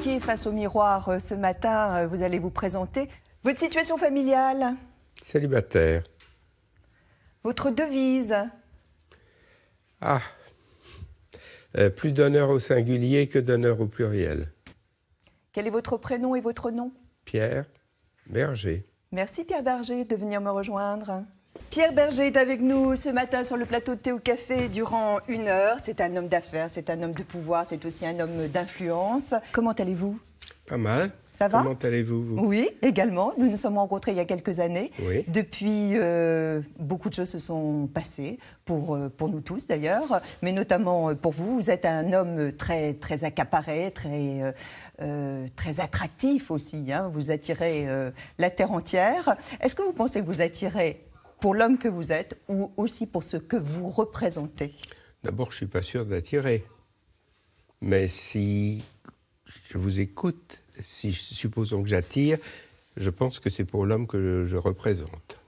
masqué face au miroir ce matin. Vous allez vous présenter. Votre situation familiale? Célibataire. Votre devise? Plus d'honneur au singulier que d'honneur au pluriel. Quel est votre prénom et votre nom? Pierre Berger. Merci Pierre Berger de venir me rejoindre. Pierre Berger est avec nous ce matin sur le plateau de Thé au Café durant 1 heure. C'est un homme d'affaires, c'est un homme de pouvoir, c'est aussi un homme d'influence. Comment allez-vous? Pas mal. Ça va? Comment allez-vous, vous? Oui, également. Nous nous sommes rencontrés il y a quelques années. Oui. Depuis, beaucoup de choses se sont passées, pour nous tous d'ailleurs, mais notamment pour vous. Vous êtes un homme très, très accaparé, très attractif aussi. Hein. Vous attirez la terre entière. Est-ce que vous pensez que vous attirez pour l'homme que vous êtes ou aussi pour ce que vous représentez? D'abord, je ne suis pas sûr d'attirer. Mais si je vous écoute, si supposons que j'attire, je pense que c'est pour l'homme que je représente.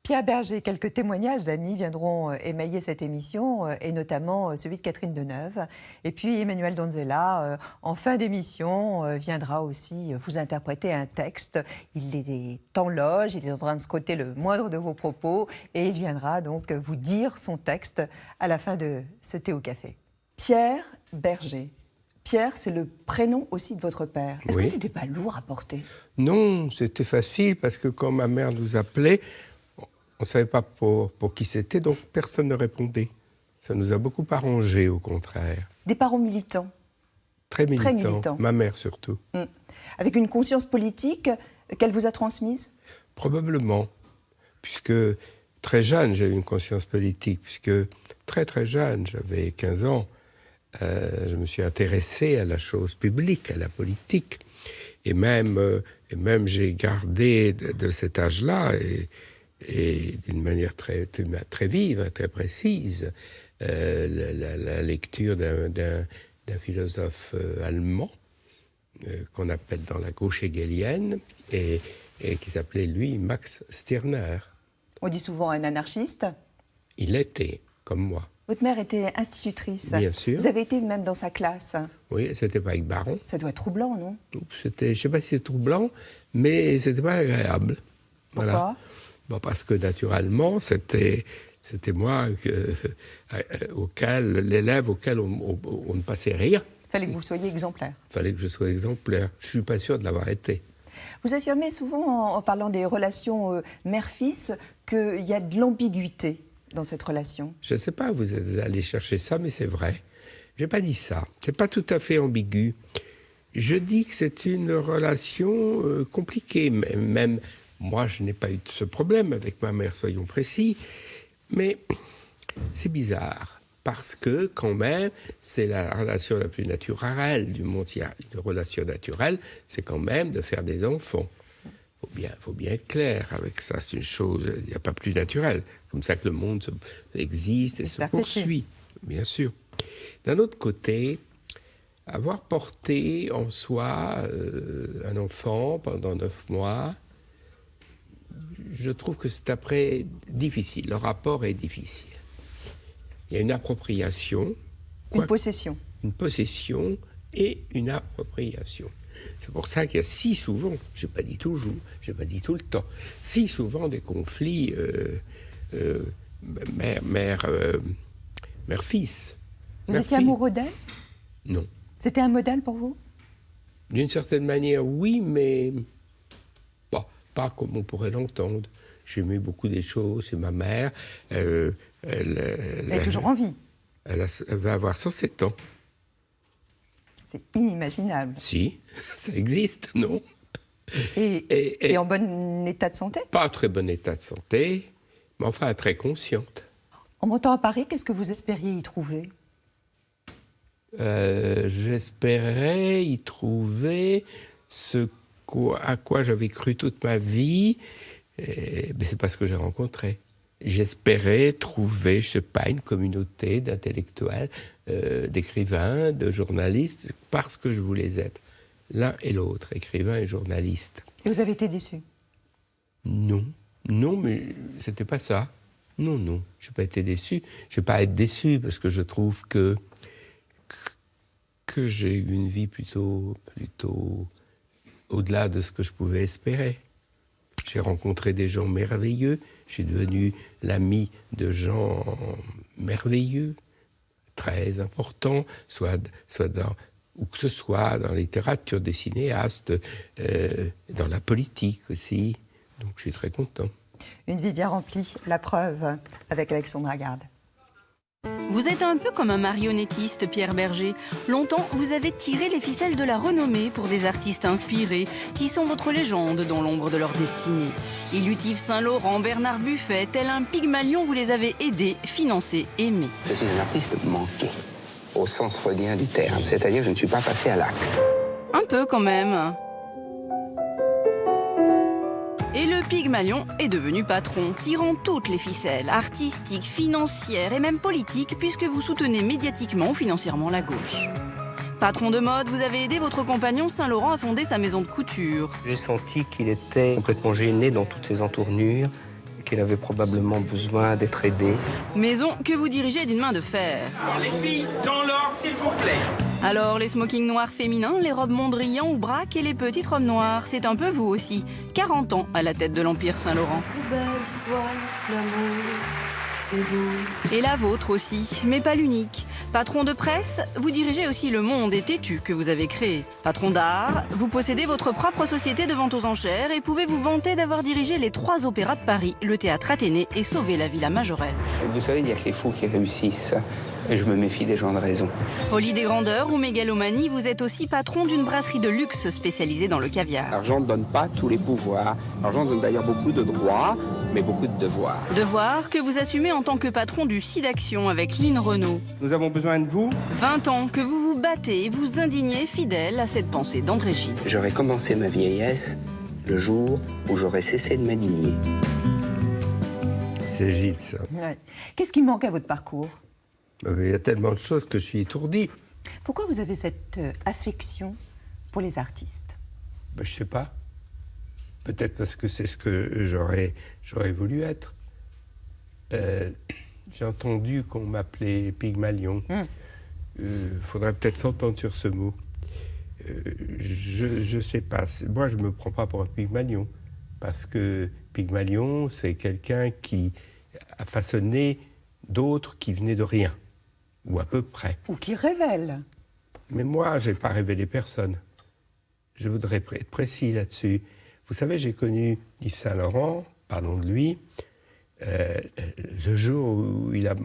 Pierre Berger, quelques témoignages d'amis viendront émailler cette émission, et notamment celui de Catherine Deneuve. Et puis Emmanuel Donzella, en fin d'émission, viendra aussi vous interpréter un texte. Il est en loge, il est en train de scruter le moindre de vos propos, et il viendra donc vous dire son texte à la fin de ce Thé au Café. Pierre Berger. Pierre, c'est le prénom aussi de votre père. Est-ce que c'était pas lourd à porter? Non, c'était facile parce que quand ma mère nous appelait, on ne savait pas pour qui c'était, donc personne ne répondait. Ça nous a beaucoup arrangé, au contraire. Des parents militants? Très militants. Très militants. Ma mère surtout. Avec une conscience politique qu'elle vous a transmise? Probablement, puisque très jeune, j'ai eu une conscience politique, puisque très très jeune, j'avais 15 ans, je me suis intéressé à la chose publique, à la politique. Et même j'ai gardé de cet âge-là, et d'une manière très vive, très précise, la lecture d'un philosophe allemand qu'on appelle dans la gauche hegelienne, et qui s'appelait, lui, Max Stirner. On dit souvent un anarchiste. Il était, comme moi. Votre mère était institutrice. Bien sûr. Vous avez été même dans sa classe. Oui, c'était pas avec Baron. Ça doit être troublant, non? Je ne sais pas si c'est troublant, mais c'était pas agréable. Pourquoi? Bon, parce que naturellement, c'était moi l'élève auquel on ne passait rien. Il fallait que vous soyez exemplaire. Il fallait que je sois exemplaire. Je ne suis pas sûr de l'avoir été. Vous affirmez souvent, en parlant des relations mère-fils, qu'il y a de l'ambiguïté dans cette relation. Je ne sais pas, vous êtes allé chercher ça, mais c'est vrai. Je n'ai pas dit ça. Ce n'est pas tout à fait ambigu. Je dis que c'est une relation compliquée. Même moi, je n'ai pas eu ce problème avec ma mère, soyons précis. Mais c'est bizarre, parce que quand même, c'est la relation la plus naturelle du monde. Il y a une relation naturelle, c'est quand même de faire des enfants. Faut bien être clair avec ça, c'est une chose, il n'y a pas plus naturel. Comme ça que le monde existe et se poursuit, bien sûr. D'un autre côté, avoir porté en soi un enfant pendant 9 mois, je trouve que c'est après difficile. Le rapport est difficile. Il y a une appropriation. Une possession. Une possession et une appropriation. C'est pour ça qu'il y a si souvent, je n'ai pas dit toujours, je n'ai pas dit tout le temps, si souvent des conflits mère-fils. Vous étiez amoureux d'elle? Non. C'était un modèle pour vous? D'une certaine manière, oui, mais pas comme on pourrait l'entendre. J'aimais beaucoup des choses, c'est ma mère. Elle est toujours en vie? Elle va avoir 107 ans. C'est inimaginable. Si, ça existe, non? Et en bon état de santé? Pas en très bon état de santé, mais enfin très consciente. En montant à Paris, qu'est-ce que vous espériez y trouver? J'espérais y trouver à quoi j'avais cru toute ma vie, mais c'est pas ce que j'ai rencontré. J'espérais trouver, je sais pas, une communauté d'intellectuels, d'écrivains, de journalistes, parce que je voulais être l'un et l'autre, écrivain et journaliste. Et vous avez été déçu? Non, mais c'était pas ça. Non, je n'ai pas été déçu. Je ne vais pas être déçu parce que je trouve que que j'ai eu une vie plutôt au-delà de ce que je pouvais espérer. J'ai rencontré des gens merveilleux, je suis devenu l'ami de gens merveilleux, très importants, soit dans, où que ce soit, dans la littérature, des cinéastes, dans la politique aussi. Donc je suis très content. Une vie bien remplie, la preuve, avec Alexandra Garde. Vous êtes un peu comme un marionnettiste, Pierre Berger. Longtemps, vous avez tiré les ficelles de la renommée pour des artistes inspirés, qui sont votre légende dans l'ombre de leur destinée. Illutif Saint-Laurent, Bernard Buffet, tel un Pygmalion, vous les avez aidés, financés, aimés. Je suis un artiste manqué, au sens freudien du terme, c'est-à-dire que je ne suis pas passé à l'acte. Un peu quand même. Et le Pygmalion est devenu patron, tirant toutes les ficelles, artistiques, financières et même politiques, puisque vous soutenez médiatiquement ou financièrement la gauche. Patron de mode, vous avez aidé votre compagnon Saint-Laurent à fonder sa maison de couture. J'ai senti qu'il était complètement gêné dans toutes ses entournures, et qu'il avait probablement besoin d'être aidé. Maison que vous dirigez d'une main de fer. Les filles, dans l'ordre, s'il vous plaît. Alors, les smokings noirs féminins, les robes Mondrian ou Braque et les petites robes noires, c'est un peu vous aussi. 40 ans à la tête de l'Empire Saint-Laurent. Belle histoire d'amour, c'est vous. Et la vôtre aussi, mais pas l'unique. Patron de presse, vous dirigez aussi Le Monde et Têtu que vous avez créé. Patron d'art, vous possédez votre propre société de vente aux enchères et pouvez vous vanter d'avoir dirigé les 3 opéras de Paris, le Théâtre Athénée et sauvé la Villa Majorelle. Vous savez, il y a que les fous qui réussissent, et je me méfie des gens de raison. Folie des grandeurs ou mégalomanie, vous êtes aussi patron d'une brasserie de luxe spécialisée dans le caviar. L'argent ne donne pas tous les pouvoirs. L'argent donne d'ailleurs beaucoup de droits, mais beaucoup de devoirs. Devoir que vous assumez en tant que patron du SIDAction avec Lynn Renault. Nous avons besoin de vous. 20 ans que vous vous battez et vous indignez fidèle à cette pensée d'André Gide. J'aurais commencé ma vieillesse le jour où j'aurais cessé de m'indigner. C'est Gide, ça. Ouais. Qu'est-ce qui manque à votre parcours ? Il y a tellement de choses que je suis étourdi. Pourquoi vous avez cette affection pour les artistes ? Je sais pas. Peut-être parce que c'est ce que j'aurais voulu être. J'ai entendu qu'on m'appelait Pygmalion. Faudrait peut-être s'entendre sur ce mot. Je sais pas. Moi, je me prends pas pour un Pygmalion. Parce que Pygmalion, c'est quelqu'un qui a façonné d'autres qui venaient de rien. Ou à peu près. Ou qui révèle. Mais moi, je n'ai pas révélé personne. Je voudrais être précis là-dessus. Vous savez, j'ai connu Yves Saint-Laurent, parlons de lui, le jour où il a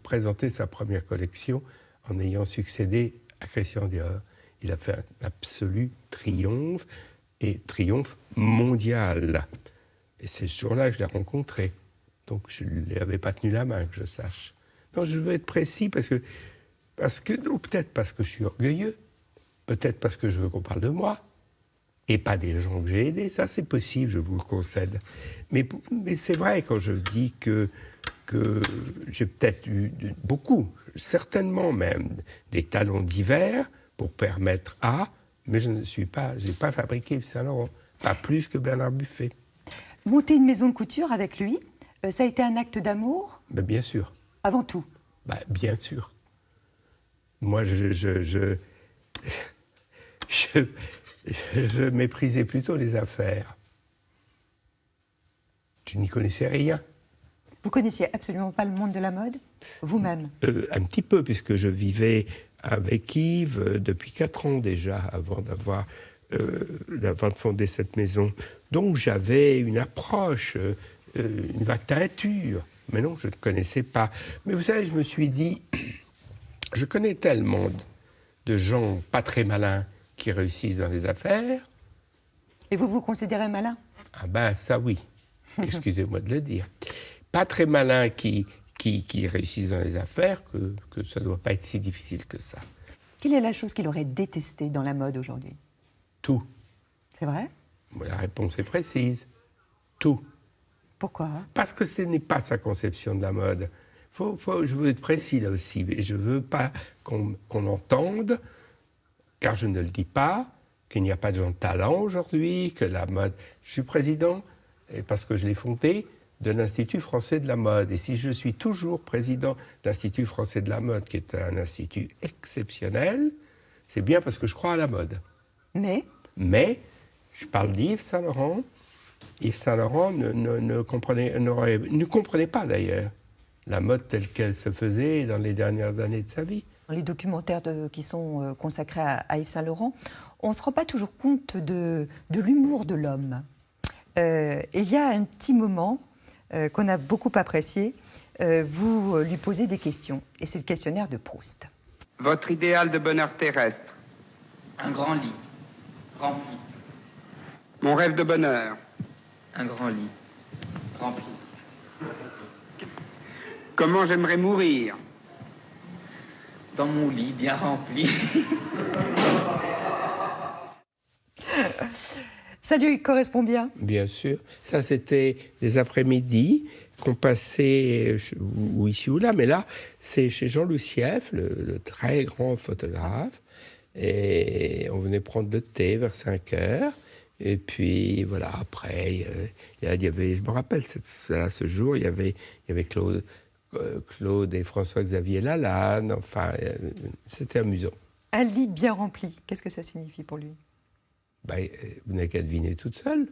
présenté sa première collection en ayant succédé à Christian Dior. Il a fait un absolu triomphe, et triomphe mondial. Et c'est ce jour-là que je l'ai rencontré. Donc je ne lui avais pas tenu la main, que je sache. Non, je veux être précis ou peut-être parce que je suis orgueilleux, peut-être parce que je veux qu'on parle de moi, et pas des gens que j'ai aidés, ça c'est possible, je vous le concède. Mais c'est vrai quand je dis que j'ai peut-être eu beaucoup, certainement même, des talents divers pour permettre mais je n'ai pas fabriqué Yves Saint-Laurent, pas plus que Bernard Buffet. Monter une maison de couture avec lui, ça a été un acte d'amour ? Bien sûr. Avant tout. Bien sûr. Moi, je méprisais plutôt les affaires. Je n'y connaissais rien. Vous connaissiez absolument pas le monde de la mode, vous-même ? Un petit peu, puisque je vivais avec Yves depuis 4 ans déjà, avant de fonder cette maison. Donc j'avais une approche, une vague teinture. Mais non, je ne connaissais pas. Mais vous savez, je me suis dit, je connais tellement de gens pas très malins qui réussissent dans les affaires. Et vous vous considérez malin ? Ça oui, excusez-moi de le dire. Pas très malins qui réussissent dans les affaires, que ça ne doit pas être si difficile que ça. Quelle est la chose qu'il aurait détestée dans la mode aujourd'hui ? Tout. C'est vrai ? La réponse est précise. Tout. Pourquoi ? Parce que ce n'est pas sa conception de la mode. Je veux être précis là aussi, mais je ne veux pas qu'on entende, car je ne le dis pas, qu'il n'y a pas de gens de talent aujourd'hui, que la mode... Je suis président, et parce que je l'ai fondé, de l'Institut français de la mode. Et si je suis toujours président de l'Institut français de la mode, qui est un institut exceptionnel, c'est bien parce que je crois à la mode. Mais Je parle d'Yves Saint-Laurent. Yves Saint-Laurent ne comprenait pas d'ailleurs la mode telle qu'elle se faisait dans les dernières années de sa vie. dans les documentaires qui sont consacrés à Yves Saint-Laurent, on ne se rend pas toujours compte de l'humour de l'homme. Il y a un petit moment qu'on a beaucoup apprécié. Vous lui posez des questions, et c'est le questionnaire de Proust. Votre idéal de bonheur terrestre. Un grand lit, rempli. Mon rêve de bonheur. Un grand lit, rempli. Comment j'aimerais mourir. Dans mon lit, bien rempli. Ça lui correspond bien? Bien sûr. Ça, c'était des après-midi qu'on passait ou ici ou là. Mais là, c'est chez Jean Loussief, le très grand photographe. Et on venait prendre le thé vers 5 heures. Et puis, voilà, après, il y avait, je me rappelle, ce jour, il y avait Claude et François-Xavier Lalanne. Enfin, c'était amusant. Un lit bien rempli, qu'est-ce que ça signifie pour lui? Vous n'avez qu'à deviner toute seule.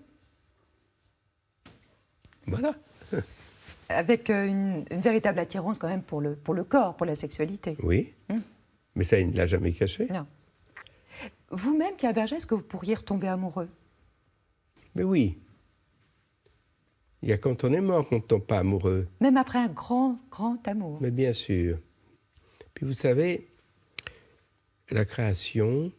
Voilà. Avec une véritable attirance quand même pour le corps, pour la sexualité. Oui, mais ça, il ne l'a jamais caché. Non. Vous-même, Pierre Berger, est-ce que vous pourriez retomber amoureux? Mais oui. Il y a quand on est mort qu'on ne tombe pas amoureux. Même après un grand, grand amour. Mais bien sûr. Puis vous savez, la création,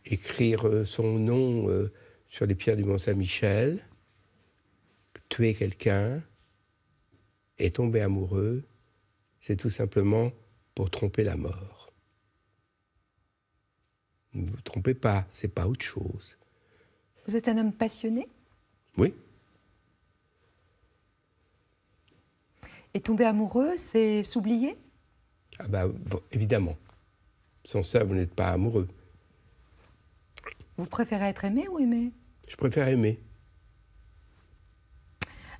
écrire son nom sur les pierres du Mont-Saint-Michel, tuer quelqu'un et tomber amoureux, c'est tout simplement pour tromper la mort. Ne vous trompez pas, c'est pas autre chose. Vous êtes un homme passionné? Oui. Et tomber amoureux, c'est s'oublier? Évidemment. Sans ça, vous n'êtes pas amoureux. Vous préférez être aimé ou aimé? Je préfère aimer.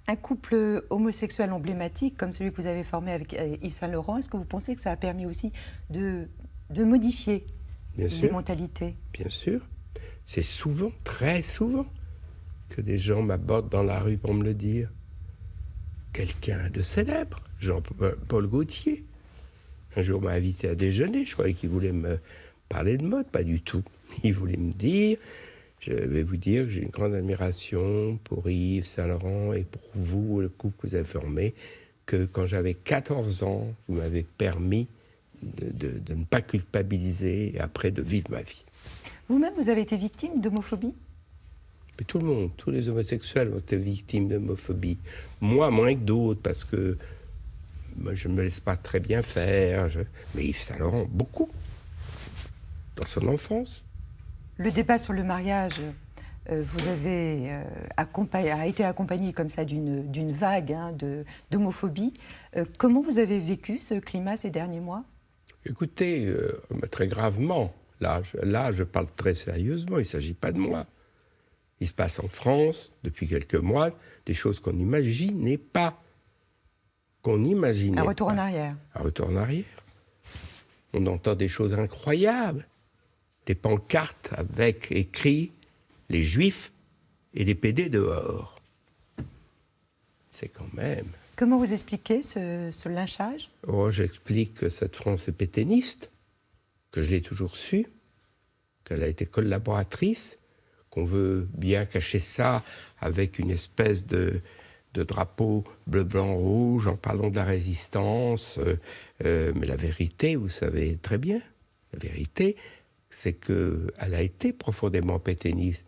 Un couple homosexuel emblématique comme celui que vous avez formé avec Yves Saint-Laurent, est-ce que vous pensez que ça a permis aussi de modifier les mentalités? Bien sûr. C'est souvent, très souvent, que des gens m'abordent dans la rue pour me le dire. Quelqu'un de célèbre, Jean-Paul Gaultier, un jour m'a invité à déjeuner. Je croyais qu'il voulait me parler de mode, pas du tout. Il voulait me dire, je vais vous dire que j'ai une grande admiration pour Yves Saint-Laurent et pour vous, le couple que vous avez formé, que quand j'avais 14 ans, vous m'avez permis de ne pas culpabiliser et après de vivre ma vie. Vous-même, vous avez été victime d'homophobie? Mais tout le monde, tous les homosexuels ont été victimes d'homophobie. Moi, moins que d'autres, parce que moi, je ne me laisse pas très bien faire. Mais Yves Saint-Laurent, beaucoup, dans son enfance. Le débat sur le mariage, vous avez a été accompagné comme ça d'une vague d'homophobie. Comment vous avez vécu ce climat ces derniers mois? Écoutez, très gravement. Là, je parle très sérieusement, il ne s'agit pas de moi. Il se passe en France, depuis quelques mois, des choses qu'on n'imaginait pas. Un retour en arrière. Un retour en arrière. On entend des choses incroyables. Des pancartes avec écrit « Les Juifs et les PD dehors ». C'est quand même... Comment vous expliquez ce lynchage? J'explique que cette France est pétainiste, que je l'ai toujours su, qu'elle a été collaboratrice, qu'on veut bien cacher ça avec une espèce de drapeau bleu, blanc, rouge en parlant de la résistance. Mais la vérité, vous savez très bien, la vérité, c'est qu'elle a été profondément pétainiste.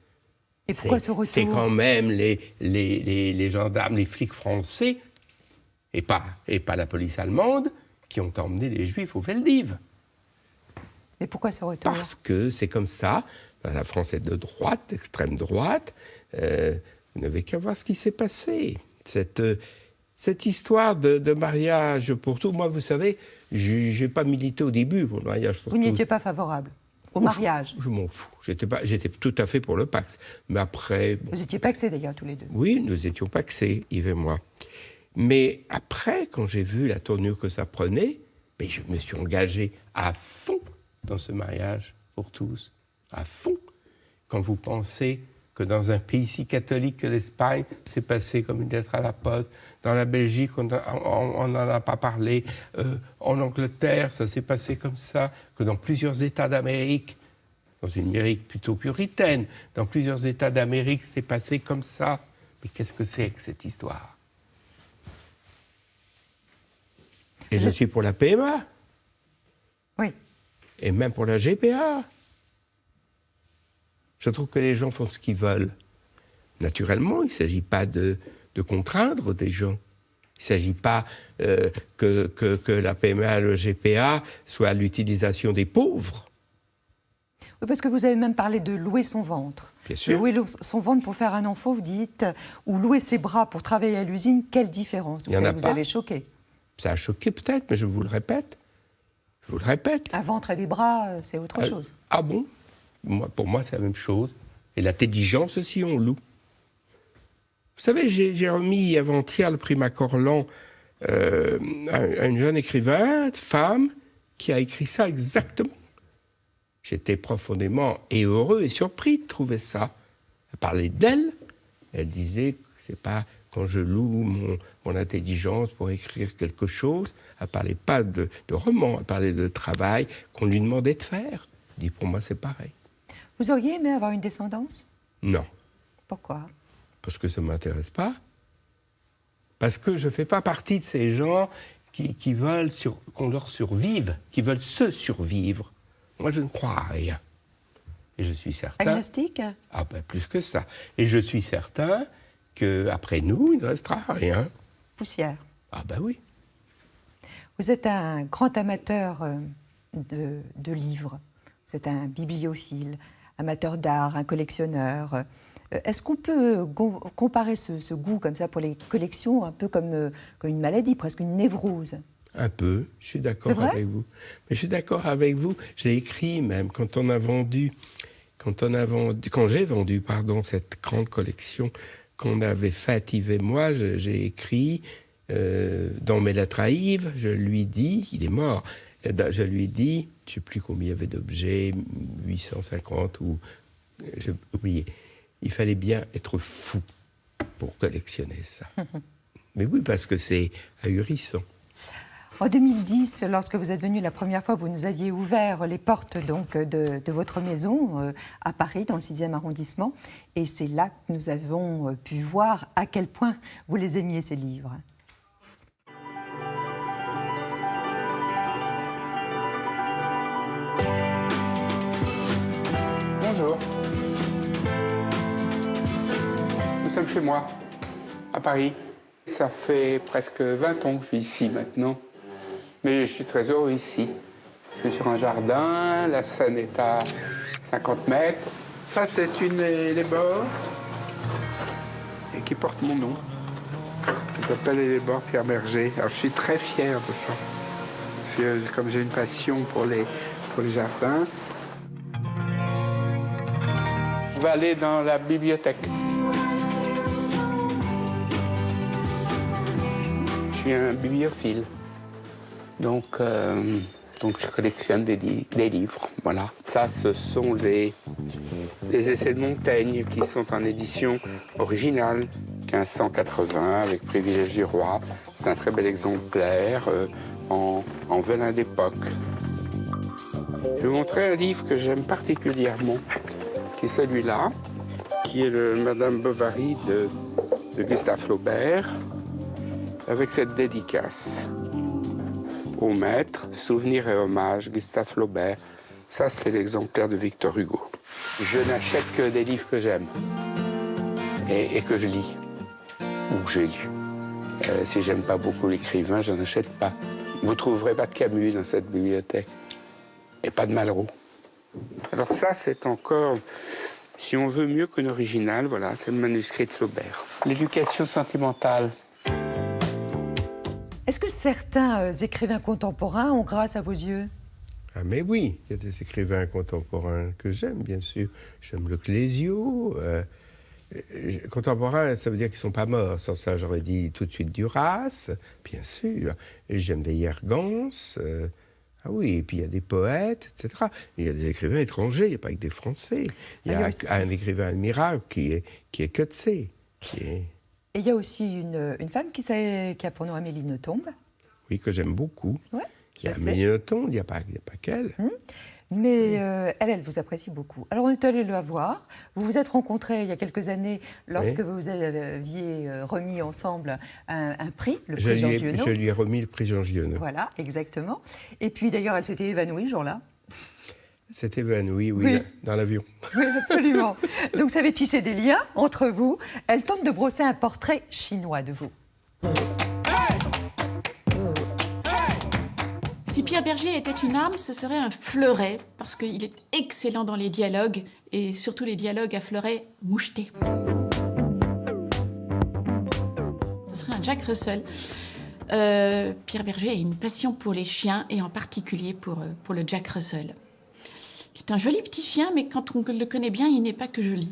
Et pourquoi ce retour? C'est quand même les gendarmes, les flics français, et pas la police allemande, qui ont emmené les Juifs au Veldiv. Et pourquoi ce retour? Parce que c'est comme ça. La France est de droite, d'extrême droite. Vous n'avez qu'à voir ce qui s'est passé. Cette histoire de mariage pour tout, moi, vous savez, je n'ai pas milité au début pour le mariage. Vous n'y étiez pas favorable au mariage? Je m'en fous. J'étais tout à fait pour le Pacs. Mais après... Vous étiez pacsés d'ailleurs, tous les deux. Oui, nous étions pacsés, Yves et moi. Mais après, quand j'ai vu la tournure que ça prenait, je me suis engagé à fond dans ce mariage pour tous, à fond. Quand vous pensez que dans un pays si catholique que l'Espagne, c'est passé comme une lettre à la poste. Dans la Belgique, on n'en a pas parlé. En Angleterre, ça s'est passé comme ça. Que dans plusieurs États d'Amérique, dans une Amérique plutôt puritaine, dans plusieurs États d'Amérique, c'est passé comme ça. Mais qu'est-ce que c'est que cette histoire? Et je suis pour la PMA. Oui. Et même pour la GPA. Je trouve que les gens font ce qu'ils veulent. Naturellement, il ne s'agit pas de contraindre des gens. Il ne s'agit pas que la PMA et le GPA soient l'utilisation des pauvres. Oui, parce que vous avez même parlé de louer son ventre. Bien sûr. Louer son ventre pour faire un enfant, vous dites, ou louer ses bras pour travailler à l'usine, quelle différence? Il y en a Vous pas. avez choqué. Ça a choqué peut-être, mais je vous le répète. Je vous le répète. Un ventre et des bras, c'est autre chose. Ah bon? Pour moi, c'est la même chose. Et l'intelligence aussi, on loue. Vous savez, j'ai remis avant-hier le prix Macorlan à une jeune écrivain, femme, qui a écrit ça exactement. J'étais profondément heureux et surpris de trouver ça. Elle parlait d'elle. Elle disait que c'est pas quand je loue mon intelligence pour écrire quelque chose. Elle parlait pas de roman, elle parlait de travail qu'on lui demandait de faire. Je dis, pour moi, c'est pareil. Vous auriez aimé avoir une descendance? Non. Pourquoi? Parce que ça ne m'intéresse pas. Parce que je ne fais pas partie de ces gens qui veulent qu'on leur survive, qui veulent se survivre. Moi, je ne crois à rien. Et je suis certain... Agnostique? Ah ben, plus que ça. Et je suis certain qu'après nous, il ne restera rien. Poussière. Ah ben oui. Vous êtes un grand amateur de livres. Vous êtes un bibliophile, amateur d'art, un collectionneur. Est-ce qu'on peut comparer ce goût comme ça pour les collections un peu comme une maladie, presque une névrose? Un peu, je suis d'accord avec vous. Mais je suis d'accord avec vous. J'ai écrit même quand j'ai vendu cette grande collection qu'on avait faite Yves et moi. J'ai écrit dans mes lettres à Yves. Je lui dis, il est mort. Je lui dis, je ne sais plus combien il y avait d'objets, 850 ou j'ai oublié. Il fallait bien être fou pour collectionner ça. Mais oui, parce que c'est ahurissant. En 2010, lorsque vous êtes venu la première fois, vous nous aviez ouvert les portes donc, de votre maison à Paris, dans le 6e arrondissement. Et c'est là que nous avons pu voir à quel point vous les aimiez, ces livres. Bonjour. Nous sommes chez moi, à Paris. Ça fait presque 20 ans que je suis ici maintenant. Mais je suis très heureux ici. Je suis sur un jardin, la Seine est à 50 mètres. Ça, c'est une des bords et qui porte mon nom. Je m'appelle les bords Pierre Berger. Alors, je suis très fier de ça. Parce que comme j'ai une passion pour les jardins. On va aller dans la bibliothèque. Je suis un bibliophile. Donc je collectionne des livres, voilà. Ça, ce sont les essais de Montaigne qui sont en édition originale, 1580, avec Privilège du roi. C'est un très bel exemplaire en velin d'époque. Je vais vous montrer un livre que j'aime particulièrement, qui est celui-là, qui est le Madame Bovary de Gustave Flaubert, avec cette dédicace. Au maître, souvenirs et hommages, Gustave Flaubert. Ça, c'est l'exemplaire de Victor Hugo. Je n'achète que des livres que j'aime et que je lis, ou que j'ai lu. Si j'aime pas beaucoup l'écrivain, je n'en achète pas. Vous trouverez pas de Camus dans cette bibliothèque, et pas de Malraux. Alors ça, c'est encore, si on veut mieux qu'un original, voilà, c'est le manuscrit de Flaubert. L'éducation sentimentale. Est-ce que certains écrivains contemporains ont grâce à vos yeux? Ah mais oui, il y a des écrivains contemporains que j'aime, bien sûr. J'aime le Clésio. Contemporains, ça veut dire qu'ils ne sont pas morts. Sans ça, j'aurais dit tout de suite Duras, bien sûr. Et j'aime Veillergans, Ah oui, et puis il y a des poètes, etc. Il y a des écrivains étrangers, il n'y a pas que des Français. Il y a un écrivain admirable qui est Coetzee. Et il y a aussi une femme qui a pour nom Amélie Nothomb. Oui, que j'aime beaucoup. Ouais, il y a Amélie Nothomb, il n'y a pas qu'elle. Mais elle vous apprécie beaucoup. Alors on est allé la voir. Vous vous êtes rencontrés il y a quelques années lorsque vous aviez remis ensemble un prix, le prix Jean Giono. Je lui ai remis le prix Jean Giono. Voilà, exactement. Et puis d'ailleurs, elle s'était évanouie ce jour-là. S'est évanouie, oui, dans l'avion. Oui, absolument. Donc ça avait tissé des liens entre vous. Elle tente de brosser un portrait chinois de vous. Si Pierre Bergé était une arme, ce serait un fleuret, parce qu'il est excellent dans les dialogues, et surtout les dialogues à fleuret mouchetés. Ce serait un Jack Russell. Pierre Bergé a une passion pour les chiens, et en particulier pour le Jack Russell, qui est un joli petit chien, mais quand on le connaît bien, il n'est pas que joli.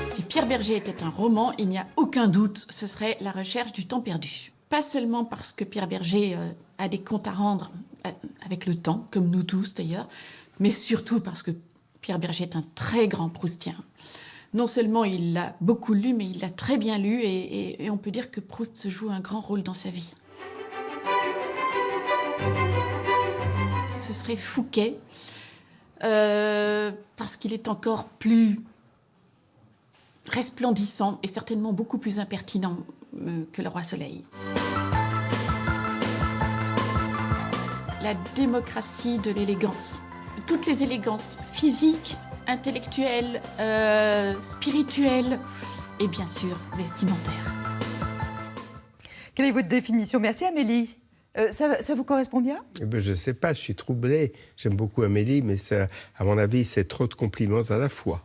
Si Pierre Bergé était un roman, il n'y a aucun doute, ce serait La recherche du temps perdu. Pas seulement parce que Pierre Bergé a des comptes à rendre avec le temps, comme nous tous d'ailleurs, mais surtout parce que Pierre Bergé est un très grand proustien. Non seulement il l'a beaucoup lu, mais il l'a très bien lu, et on peut dire que Proust se joue un grand rôle dans sa vie. Ce serait Fouquet, parce qu'il est encore plus resplendissant et certainement beaucoup plus impertinent que le Roi Soleil. La démocratie de l'élégance. Toutes les élégances physiques, intellectuelles, spirituelles et bien sûr vestimentaires. Quelle est votre définition? Merci Amélie. Ça vous correspond bien? Je ne sais pas, je suis troublé. J'aime beaucoup Amélie, mais ça, à mon avis, c'est trop de compliments à la fois.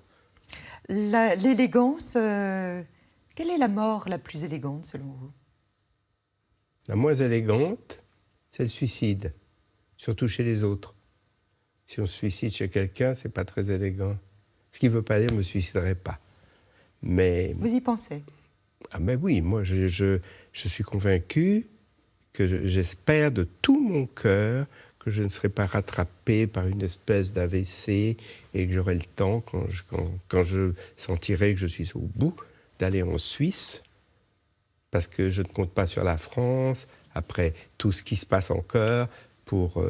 L'élégance, quelle est la mort la plus élégante selon vous? La moins élégante, c'est le suicide, surtout chez les autres. Si on se suicide chez quelqu'un, c'est pas très élégant. Ce qui ne veut pas dire que je ne me suiciderai pas. Mais... Vous y pensez? Ah ben oui, moi je suis convaincu que j'espère de tout mon cœur que je ne serai pas rattrapé par une espèce d'AVC et que j'aurai le temps, quand je sentirai que je suis au bout, d'aller en Suisse, parce que je ne compte pas sur la France, après tout ce qui se passe encore, pour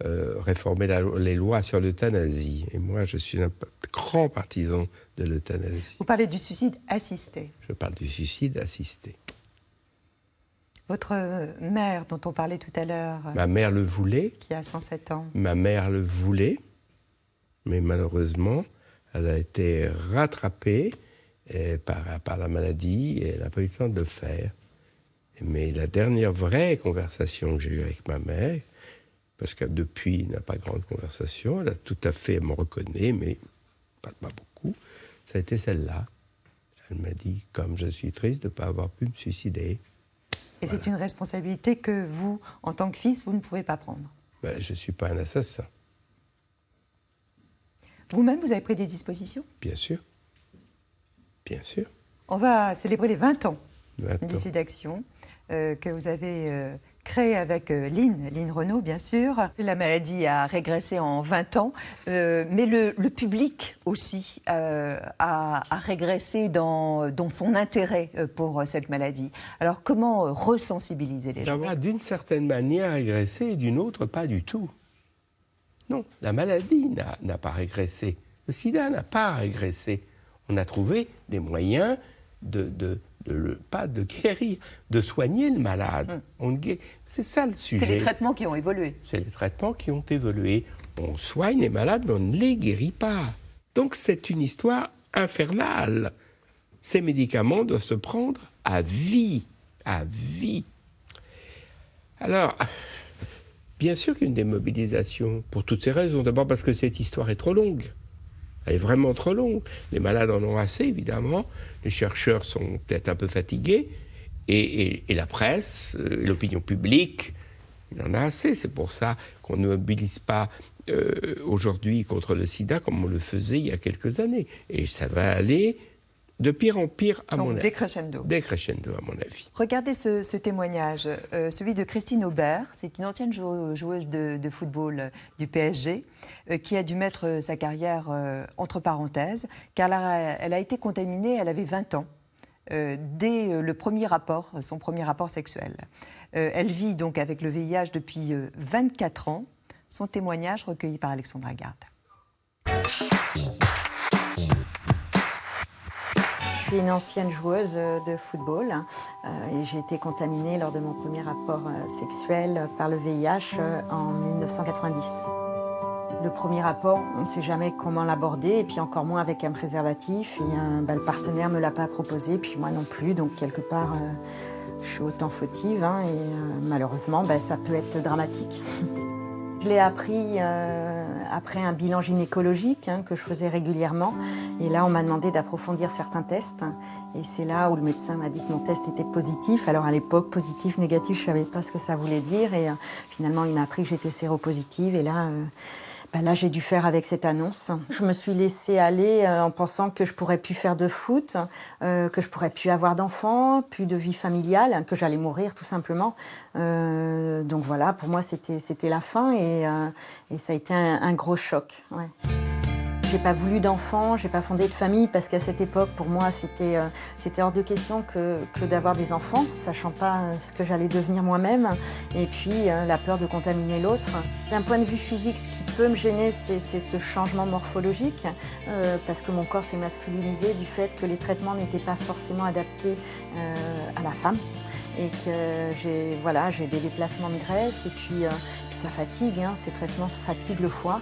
réformer les lois sur l'euthanasie. Et moi, je suis un grand partisan de l'euthanasie. Vous parlez du suicide assisté. Je parle du suicide assisté. Votre mère, dont on parlait tout à l'heure... Ma mère le voulait. Qui a 107 ans. Ma mère le voulait, mais malheureusement, elle a été rattrapée par la maladie et elle n'a pas eu le temps de le faire. Mais la dernière vraie conversation que j'ai eue avec ma mère, parce que depuis, il n'a pas grande conversation, elle a tout à fait, elle me reconnaît, mais pas beaucoup, ça a été celle-là. Elle m'a dit, comme je suis triste de ne pas avoir pu me suicider. Et voilà. C'est une responsabilité que vous, en tant que fils, vous ne pouvez pas prendre. Ben, je ne suis pas un assassin. Vous-même, vous avez pris des dispositions? Bien sûr. Bien sûr. On va célébrer les 20 ans du SIDAction que vous avez créé avec Lynn Renaud, bien sûr. La maladie a régressé en 20 ans, mais le public aussi a régressé dans son intérêt pour cette maladie. Alors, comment resensibiliser les gens? D'une certaine manière régressé et d'une autre pas du tout. Non, la maladie n'a pas régressé. Le sida n'a pas régressé. On a trouvé des moyens pas de guérir, de soigner le malade. C'est ça le sujet. C'est les traitements qui ont évolué. C'est les traitements qui ont évolué. On soigne les malades, mais on ne les guérit pas. Donc c'est une histoire infernale. Ces médicaments doivent se prendre à vie. À vie. Alors, bien sûr qu'une démobilisation, pour toutes ces raisons. D'abord parce que cette histoire est trop longue. Elle est vraiment trop longue. Les malades en ont assez, évidemment. Les chercheurs sont peut-être un peu fatigués. Et la presse, l'opinion publique, il en a assez. C'est pour ça qu'on ne mobilise pas aujourd'hui contre le sida comme on le faisait il y a quelques années. Et ça va aller De pire en pire, à Donc, mon avis. décrescendo. Décrescendo, à mon avis. Regardez ce témoignage, celui de Christine Aubert. C'est une ancienne joueuse de football du PSG qui a dû mettre sa carrière entre parenthèses, car elle a été contaminée, elle avait 20 ans. Dès son premier rapport sexuel. Elle vit donc avec le VIH depuis 24 ans. Son témoignage recueilli par Alexandra Garde. Je suis une ancienne joueuse de football et j'ai été contaminée lors de mon premier rapport sexuel par le VIH en 1990. Le premier rapport, on ne sait jamais comment l'aborder, et puis encore moins avec un préservatif. Et le partenaire ne me l'a pas proposé, puis moi non plus. Donc quelque part, je suis autant fautive, et malheureusement, ça peut être dramatique. Je l'ai appris après un bilan gynécologique que je faisais régulièrement. Et là, on m'a demandé d'approfondir certains tests. Et c'est là où le médecin m'a dit que mon test était positif. Alors à l'époque, positif, négatif, je ne savais pas ce que ça voulait dire. Et finalement, il m'a appris que j'étais séropositive. Et là, j'ai dû faire avec cette annonce. Je me suis laissée aller en pensant que je pourrais plus faire de foot, que je pourrais plus avoir d'enfants, plus de vie familiale, que j'allais mourir tout simplement. Donc voilà, pour moi c'était la fin et ça a été un gros choc. Ouais. J'ai pas voulu d'enfants, j'ai pas fondé de famille parce qu'à cette époque, pour moi, c'était hors de question que d'avoir des enfants, sachant pas ce que j'allais devenir moi-même, et puis la peur de contaminer l'autre. D'un point de vue physique, ce qui peut me gêner, c'est ce changement morphologique, parce que mon corps s'est masculinisé du fait que les traitements n'étaient pas forcément adaptés à la femme. Et que j'ai des déplacements de graisse et puis ça fatigue, ces traitements fatiguent le foie,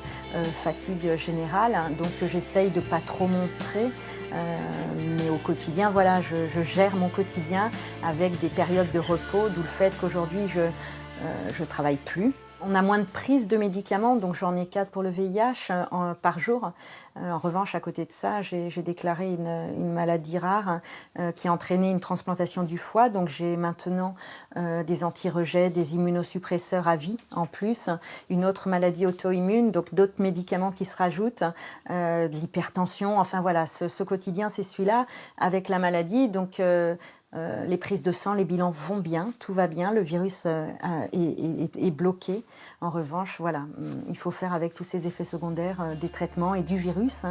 fatigue générale, donc j'essaye de pas trop montrer, mais au quotidien, je gère mon quotidien avec des périodes de repos, d'où le fait qu'aujourd'hui je travaille plus. On a moins de prises de médicaments, donc j'en ai 4 pour le VIH par jour. En revanche, à côté de ça, j'ai déclaré une maladie rare qui a entraîné une transplantation du foie. Donc j'ai maintenant des anti-rejets, des immunosuppresseurs à vie en plus, une autre maladie auto-immune, donc d'autres médicaments qui se rajoutent, de l'hypertension. Enfin voilà, ce quotidien, c'est celui-là avec la maladie. Donc les prises de sang, les bilans vont bien, tout va bien, le virus est bloqué. En revanche, il faut faire avec tous ces effets secondaires des traitements et du virus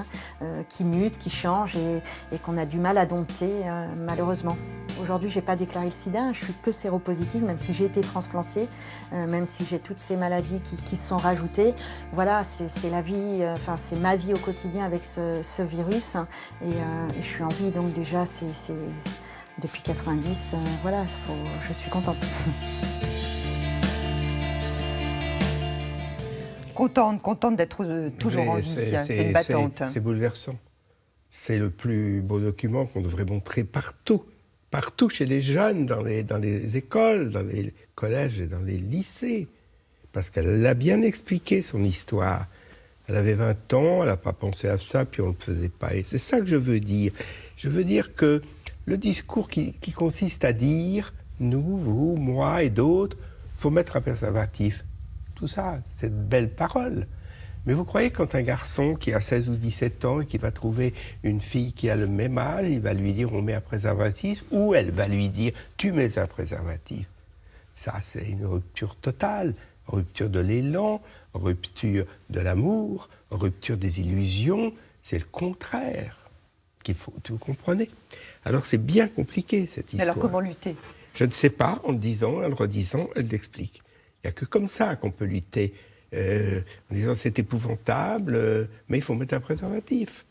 qui mute, qui change et qu'on a du mal à dompter, malheureusement. Aujourd'hui, je n'ai pas déclaré le sida, je suis que séropositive, même si j'ai été transplantée, même si j'ai toutes ces maladies qui se sont rajoutées. Voilà, c'est la vie, c'est ma vie au quotidien avec ce virus et je suis en vie, donc déjà, depuis 90, je suis contente. Contente d'être toujours en vie, c'est une battante. C'est bouleversant. C'est le plus beau document qu'on devrait montrer partout chez les jeunes, dans les écoles, dans les collèges et dans les lycées. Parce qu'elle a bien expliqué son histoire. Elle avait 20 ans, elle n'a pas pensé à ça, puis on ne le faisait pas. Et c'est ça que je veux dire. Je veux dire que le discours qui consiste à dire « nous, vous, moi et d'autres », il faut mettre un préservatif. Tout ça, c'est de belles paroles. Mais vous croyez quand un garçon qui a 16 ou 17 ans et qui va trouver une fille qui a le même âge, il va lui dire « on met un préservatif » ou elle va lui dire « tu mets un préservatif ». Ça, c'est une rupture totale. Rupture de l'élan, rupture de l'amour, rupture des illusions. C'est le contraire qu'il faut, vous comprenez ? Alors c'est bien compliqué cette histoire. Alors comment lutter ? Je ne sais pas, en le disant, en le redisant, elle l'explique. Il n'y a que comme ça qu'on peut lutter, en disant c'est épouvantable, mais il faut mettre un préservatif.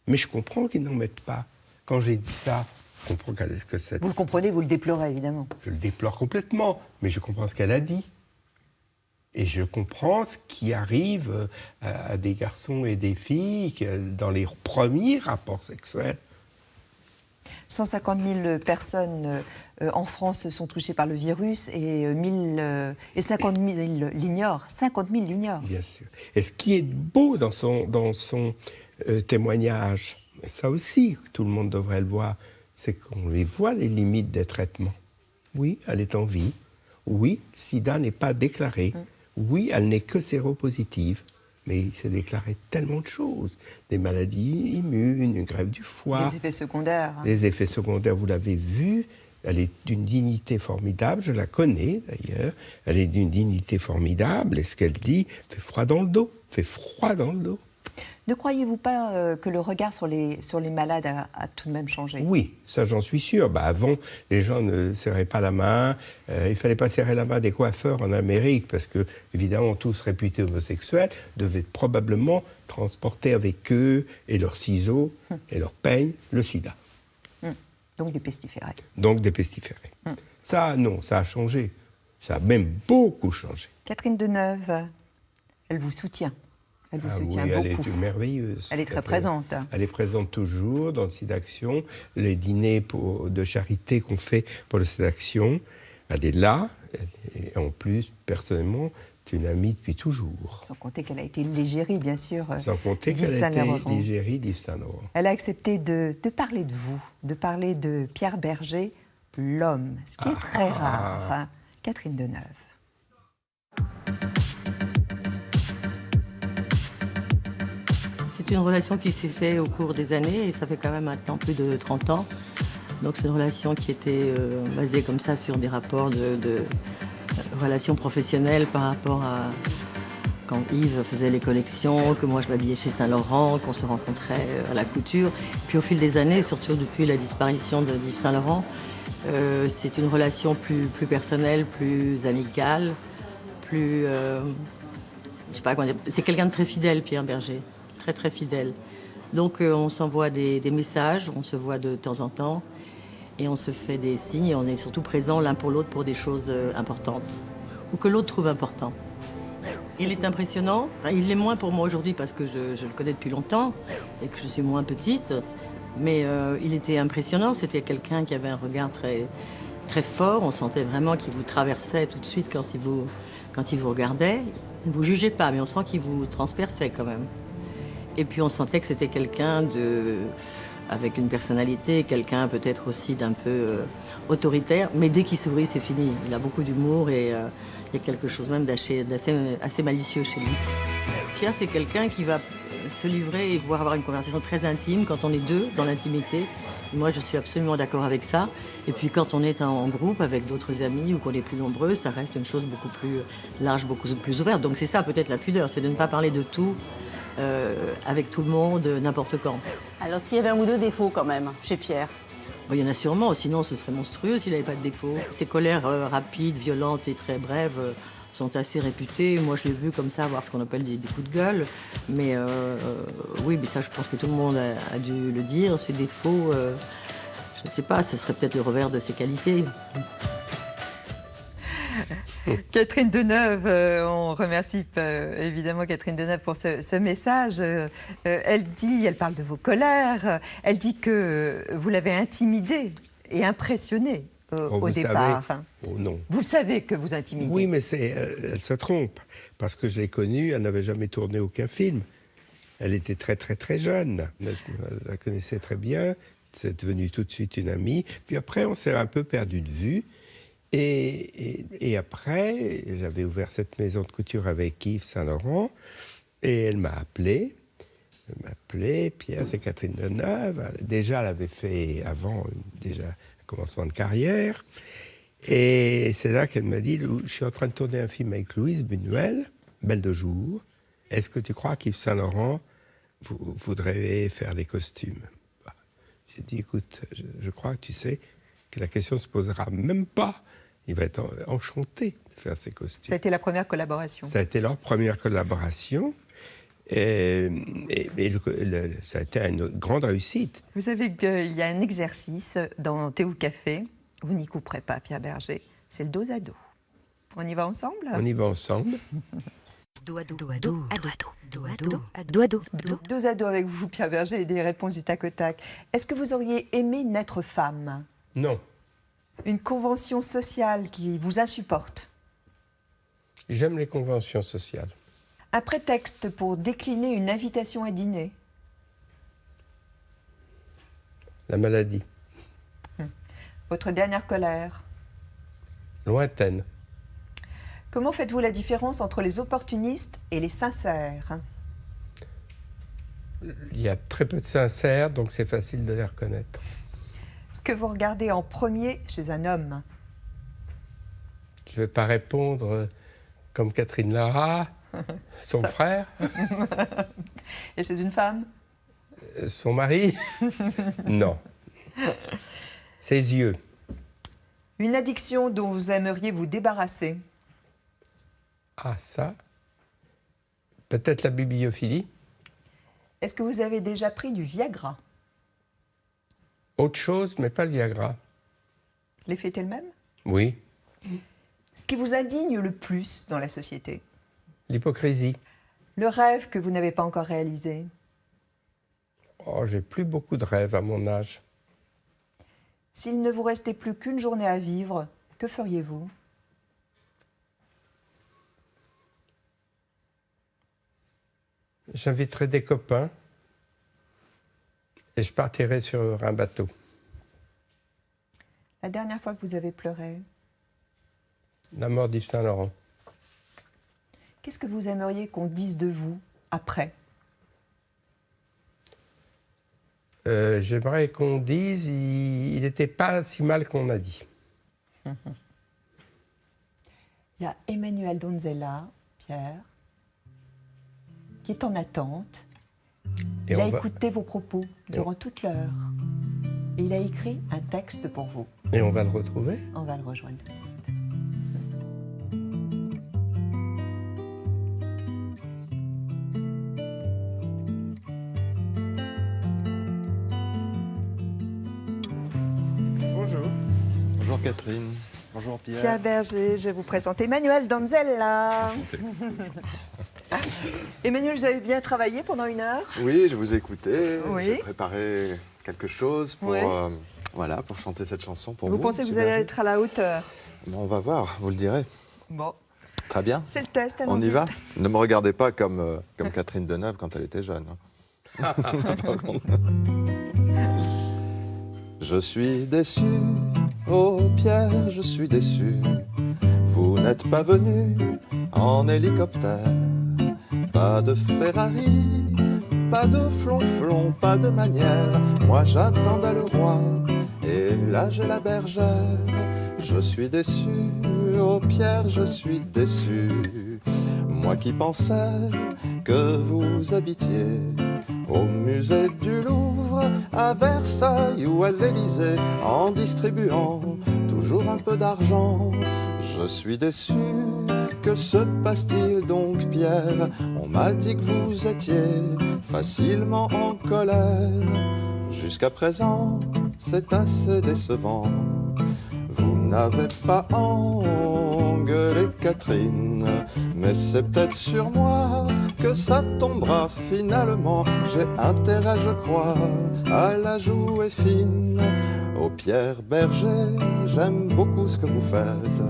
Mais je comprends qu'ils n'en mettent pas. Quand j'ai dit ça, je comprends que c'est... Vous le comprenez, vous le déplorez évidemment. Je le déplore complètement, mais je comprends ce qu'elle a dit. Et je comprends ce qui arrive à des garçons et des filles dans les premiers rapports sexuels. 150 000 personnes en France sont touchées par le virus et 50 000 l'ignorent. 50 000 l'ignorent. Bien sûr. Et ce qui est beau dans son témoignage, et ça aussi, tout le monde devrait le voir, c'est qu'on les voit les limites des traitements. Oui, elle est en vie. Oui, SIDA n'est pas déclaré. Oui, elle n'est que séropositive. mais il s'est déclaré tellement de choses. Des maladies immunes, une grève du foie. Des effets secondaires. Les effets secondaires, vous l'avez vu. Elle est d'une dignité formidable, je la connais d'ailleurs. Elle est d'une dignité formidable, et ce qu'elle dit fait froid dans le dos. Ne croyez-vous pas que le regard sur les malades a tout de même changé? Oui, ça j'en suis sûr. Avant, les gens ne serraient pas la main. Il ne fallait pas serrer la main des coiffeurs en Amérique parce que, évidemment, tous réputés homosexuels devaient probablement transporter avec eux et leurs ciseaux et leurs peignes le sida. Donc des pestiférés. Ça, non, ça a changé. Ça a même beaucoup changé. Catherine Deneuve, elle vous soutient. Elle vous soutient beaucoup. Elle est merveilleuse. Elle est très présente. Elle est présente toujours dans le SIDAction. Les dîners de charité qu'on fait pour le SIDAction, elle est là. Et en plus, personnellement, c'est une amie depuis toujours. Sans compter qu'elle a été l'égérie, bien sûr. Sans compter qu'elle a été l'égérie d'Yves Saint-Laurent. Elle a accepté de parler de vous, de parler de Pierre Bergé, l'homme, ce qui est très rare. Hein. Catherine Deneuve. C'est une relation qui s'est faite au cours des années et ça fait quand même maintenant plus de 30 ans. Donc c'est une relation qui était basée comme ça sur des rapports de relations professionnelles par rapport à quand Yves faisait les collections, que moi je m'habillais chez Saint-Laurent, qu'on se rencontrait à la couture. Puis au fil des années, surtout depuis la disparition de Yves Saint-Laurent, c'est une relation plus personnelle, plus amicale, plus... je sais pas comment dire. C'est quelqu'un de très fidèle, Pierre Bergé. Très très fidèle. Donc on s'envoie des messages, on se voit de temps en temps et on se fait des signes et on est surtout présents l'un pour l'autre pour des choses importantes ou que l'autre trouve important. Il est impressionnant, il l'est moins pour moi aujourd'hui parce que je le connais depuis longtemps et que je suis moins petite, mais il était impressionnant, c'était quelqu'un qui avait un regard très, très fort, on sentait vraiment qu'il vous traversait tout de suite quand il vous regardait. Il ne vous jugeait pas, mais on sent qu'il vous transperçait quand même. Et puis on sentait que c'était quelqu'un avec une personnalité, quelqu'un peut-être aussi d'un peu autoritaire, mais dès qu'il sourit, c'est fini. Il a beaucoup d'humour et il y a quelque chose même assez malicieux chez lui. Pierre, c'est quelqu'un qui va se livrer et pouvoir avoir une conversation très intime quand on est deux dans l'intimité. Moi, je suis absolument d'accord avec ça. Et puis quand on est en groupe avec d'autres amis ou qu'on est plus nombreux, ça reste une chose beaucoup plus large, beaucoup plus ouverte. Donc c'est ça peut-être la pudeur, c'est de ne pas parler de tout. Avec tout le monde, n'importe quand. Alors s'il y avait un ou deux défauts quand même chez Pierre? Il y en a sûrement, sinon ce serait monstrueux s'il n'avait pas de défauts. Ses colères rapides, violentes et très brèves sont assez réputées. Moi je l'ai vu comme ça avoir ce qu'on appelle des coups de gueule. Mais oui, mais ça je pense que tout le monde a dû le dire. Ses défauts, je ne sais pas, ce serait peut-être le revers de ses qualités. Catherine Deneuve, on remercie évidemment Catherine Deneuve pour ce message. Elle parle de vos colères, elle dit que vous l'avez intimidée et impressionnée au départ. Non. Vous le savez que vous intimidez. Oui, mais elle se trompe, parce que je l'ai connue, elle n'avait jamais tourné aucun film. Elle était très très très jeune, je la connaissais très bien, c'est devenu tout de suite une amie. Puis après, on s'est un peu perdu de vue. Et après, j'avais ouvert cette maison de couture avec Yves Saint-Laurent et elle m'a appelé. Pierre, c'est Catherine Deneuve. Déjà, elle avait fait avant un commencement de carrière. Et c'est là qu'elle m'a dit, je suis en train de tourner un film avec Louise Buñuel, Belle de jour. Est-ce que tu crois qu'Yves Saint-Laurent voudrait faire les costumes? J'ai dit, écoute, je crois que tu sais que la question ne se posera même pas. Il va être enchanté de faire ses costumes. Ça a été la première collaboration. Ça a été leur première collaboration. Et ça a été une grande réussite. Vous savez qu'il y a un exercice dans Thé ou Café. Vous n'y couperez pas, Pierre Bergé. C'est le dos à dos. On y va ensemble? On y va ensemble. Dos à dos, dos à dos, dos à dos, dos à dos. Dos à dos avec vous, Pierre Bergé, et des réponses du tac au tac. Est-ce que vous auriez aimé naître femme? Non. Une convention sociale qui vous insupporte? J'aime les conventions sociales. Un prétexte pour décliner une invitation à dîner? La maladie. Votre dernière colère? Lointaine. Comment faites-vous la différence entre les opportunistes et les sincères? Il y a très peu de sincères, donc c'est facile de les reconnaître. Ce que vous regardez en premier chez un homme. Je ne vais pas répondre comme Catherine Lara, son frère. Et chez une femme? Son mari. Non. Ses yeux. Une addiction dont vous aimeriez vous débarrasser? Ah, ça. Peut-être la bibliophilie. Est-ce que vous avez déjà pris du Viagra? Autre chose, mais pas le Viagra. L'effet est le même? Oui. Ce qui vous indigne le plus dans la société? L'hypocrisie. Le rêve que vous n'avez pas encore réalisé? Oh, j'ai plus beaucoup de rêves à mon âge. S'il ne vous restait plus qu'une journée à vivre, que feriez-vous? J'inviterai des copains et je partirai sur un bateau. La dernière fois que vous avez pleuré? La mort d'Yves Saint-Laurent. Qu'est-ce que vous aimeriez qu'on dise de vous après? J'aimerais qu'on dise il n'était pas si mal qu'on a dit. Il y a Emmanuel Donzella, Pierre, qui est en attente. Il a écouté vos propos durant toute l'heure. Et il a écrit un texte pour vous. Et on va le retrouver? On va le rejoindre tout de suite. Bonjour. Bonjour Catherine. Bonjour Pierre. Pierre Berger, je vous présente Emmanuel Donzella. Emmanuel, vous avez bien travaillé pendant 1 heure? Oui, je vous ai écouté. Oui. J'ai préparé quelque chose pour, Oui. pour chanter cette chanson pour Vous vous. pensez que vous Monsieur allez Berger. être à la hauteur? Bon, on va voir, vous le direz. Bon, Très bien. c'est le test. On y allons-y. va. Ne me regardez pas comme Catherine Deneuve quand elle était jeune. hein. Par contre. Je suis déçu, oh Pierre, je suis déçu. Vous n'êtes pas venu en hélicoptère. Pas de Ferrari, pas de flonflon, pas de manière. Moi j'attendais le roi, et là j'ai la bergère. Je suis déçu, oh Pierre, je suis déçu. Moi qui pensais que vous habitiez au musée du Louvre, à Versailles ou à l'Élysée, en distribuant toujours un peu d'argent. Je suis déçu, que se passe-t-il donc Pierre? On m'a dit que vous étiez facilement en colère. Jusqu'à présent, c'est assez décevant. Vous n'avez pas engueulé Catherine, mais c'est peut-être sur moi que ça tombera finalement. J'ai intérêt, je crois, à la jouer fine. Oh Pierre Berger, j'aime beaucoup ce que vous faites.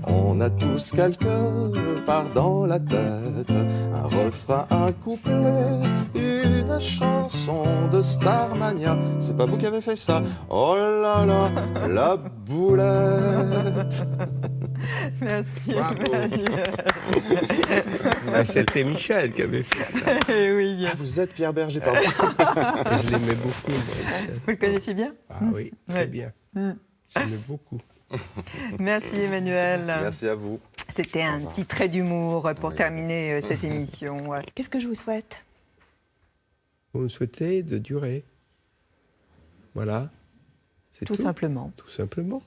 On a tous quelque part dans la tête un refrain, un couplet, une chanson de Starmania. C'est pas vous qui avez fait ça? Oh là là, la boulette. Merci. Bravo. C'était Michel qui avait fait ça. Oui, bien. Ah, vous êtes Pierre Berger, pardon. Je l'aimais beaucoup, moi, Michel. Vous le connaissiez bien? Ah oui, très bien. J'aimais beaucoup. Merci Emmanuel. Merci à vous. C'était un petit trait d'humour pour terminer cette émission. Qu'est-ce que je vous souhaite? Vous me souhaitez de durer. Voilà. C'est Tout simplement. Tout simplement.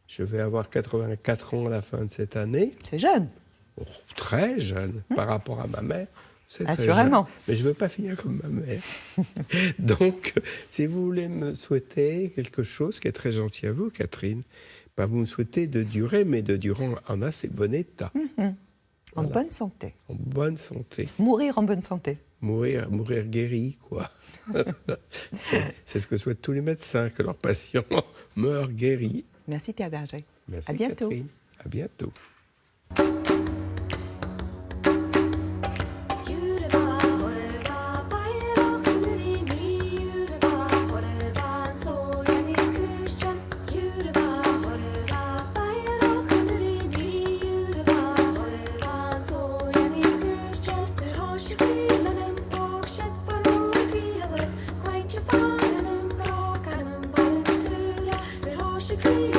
Je vais avoir 84 ans à la fin de cette année. C'est jeune. Oh, très jeune par rapport à ma mère. C'est très Assurément. jeune. Mais je ne veux pas finir comme ma mère. Donc, si vous voulez me souhaiter quelque chose qui est très gentil à vous, Catherine, ben vous me souhaitez de durer, mais de durer en assez bon état. En Voilà. bonne santé. En bonne santé. Mourir en bonne santé. Mourir guéri, quoi. C'est ce que souhaitent tous les médecins, que leurs patients meurent guéris. Merci Pierre Berger. Merci À bientôt. Catherine. À bientôt. Hoş filanım, bok şet falan. j'écris.